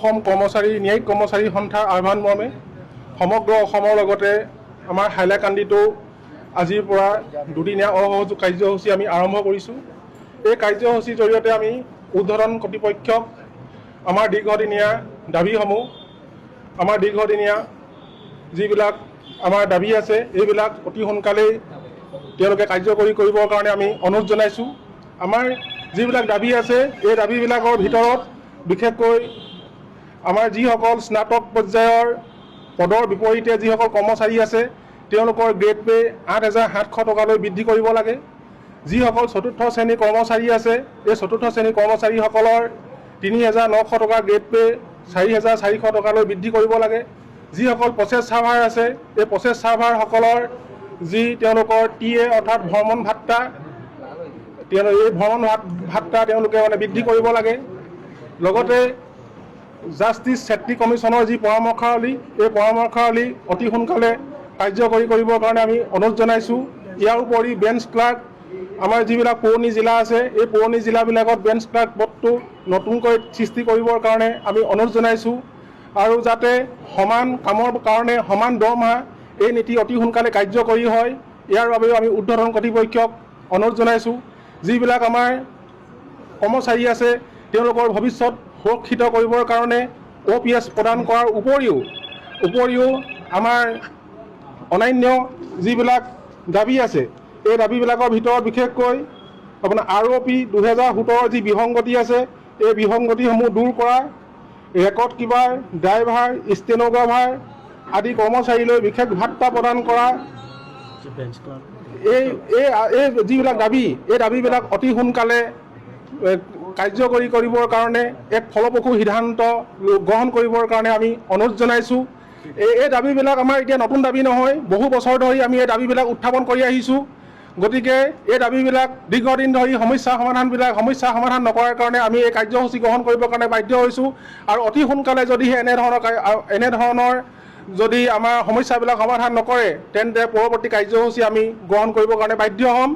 অসম কৰ্মচাৰী ন্যায়িক কৰ্মচাৰী সন্থাৰ আহ্বান মৰ্মে সমগ্ৰ অসমৰ লগতে আমাৰ হাইলাকান্দিতো আজিৰ পৰা দুদিনীয়া অসহযোগ কাৰ্যসূচী আমি আৰম্ভ কৰিছোঁ। এই কাৰ্যসূচীৰ জৰিয়তে আমি উৰ্ধ্বতন কৰ্তৃপক্ষক আমাৰ দীৰ্ঘদিনীয়া দাবীসমূহ আমাৰ দীৰ্ঘদিনীয়া যিবিলাক আমাৰ দাবী আছে এইবিলাক অতি সোনকালেই তেওঁলোকে কাৰ্যকৰী কৰিবৰ কাৰণে আমি অনুৰোধ জনাইছোঁ। আমাৰ যিবিলাক দাবী আছে এই দাবীবিলাকৰ ভিতৰত বিশেষকৈ আমাৰ যিসকল স্নাতক পৰ্যায়ৰ পদৰ বিপৰীতে যিসকল কৰ্মচাৰী আছে তেওঁলোকৰ গ্ৰেড পে 8,700 টকালৈ বৃদ্ধি কৰিব লাগে। যিসকল চতুৰ্থ শ্ৰেণীৰ কৰ্মচাৰী আছে এই চতুৰ্থ শ্ৰেণীৰ কৰ্মচাৰীসকলৰ 3,900 টকা গ্ৰেড পে 4,400 টকালৈ বৃদ্ধি কৰিব লাগে। যিসকল প্ৰচেছ চাৰ্ভাৰ আছে এই প্ৰচেছ চাৰ্ভাৰসকলৰ যি তেওঁলোকৰ TA অৰ্থাৎ ভ্ৰমণ ভাত্তা এই ভ্ৰমণ ভাত্তা তেওঁলোকে বৃদ্ধি কৰিব লাগে। লগতে জাষ্টিছ ছেফটি কমিশ্যনৰ যি পৰামৰ্শাৱলী এই পৰামৰ্শাৱলী অতি সোনকালে কাৰ্যকৰী কৰিবৰ কাৰণে আমি অনুৰোধ জনাইছোঁ। ইয়াৰ উপৰি বেঞ্চ ক্লাৰ্ক আমাৰ যিবিলাক পুৰণি জিলা আছে এই পুৰণি জিলাবিলাকত বেঞ্চ ক্লাৰ্ক পদটো নতুনকৈ সৃষ্টি কৰিবৰ কাৰণে আমি অনুৰোধ জনাইছোঁ। আৰু যাতে সমান কামৰ কাৰণে সমান দৰমহা এই নীতি অতি সোনকালে কাৰ্যকৰী হয় ইয়াৰ বাবেও আমি উৰ্ধ্বতন কৰ্তৃপক্ষক অনুৰোধ জনাইছোঁ। যিবিলাক আমাৰ কৰ্মচাৰী আছে তেওঁলোকৰ ভৱিষ্যত সুৰক্ষিত কৰিবৰ কাৰণে OPS প্ৰদান কৰাৰ উপৰিও আমাৰ অন্যান্য যিবিলাক দাবী আছে এই দাবীবিলাকৰ ভিতৰত বিশেষকৈ আপোনাৰ ROP 2017 যি বিসংগতি আছে এই বিসংগতিসমূহ দূৰ কৰা, ৰেকৰ্ড কিপাৰ, ড্ৰাইভাৰ, ষ্টেনোগ্ৰাফাৰ আদি কৰ্মচাৰীলৈ বিশেষ ভাত্তা প্ৰদান কৰা, এই যিবিলাক দাবী এই দাবীবিলাক অতি সোনকালে কাৰ্যকৰী কৰিবৰ কাৰণে এক ফলপ্ৰসূ সিদ্ধান্ত গ্ৰহণ কৰিবৰ কাৰণে আমি অনুৰোধ জনাইছোঁ। এই দাবীবিলাক আমাৰ এতিয়া নতুন দাবী নহয়, বহু বছৰ ধৰি আমি এই দাবীবিলাক উত্থাপন কৰি আহিছোঁ। গতিকে এই দাবীবিলাক দীৰ্ঘদিন ধৰি সমস্যা সমাধান নকৰাৰ কাৰণে আমি এই কাৰ্যসূচী গ্ৰহণ কৰিবৰ কাৰণে বাধ্য হৈছোঁ। আৰু অতি সোনকালে যদিহে এনেধৰণৰ যদি আমাৰ সমস্যাবিলাক সমাধান নকৰে তেন্তে পৰৱৰ্তী কাৰ্যসূচী আমি গ্ৰহণ কৰিবৰ কাৰণে বাধ্য হ'ম।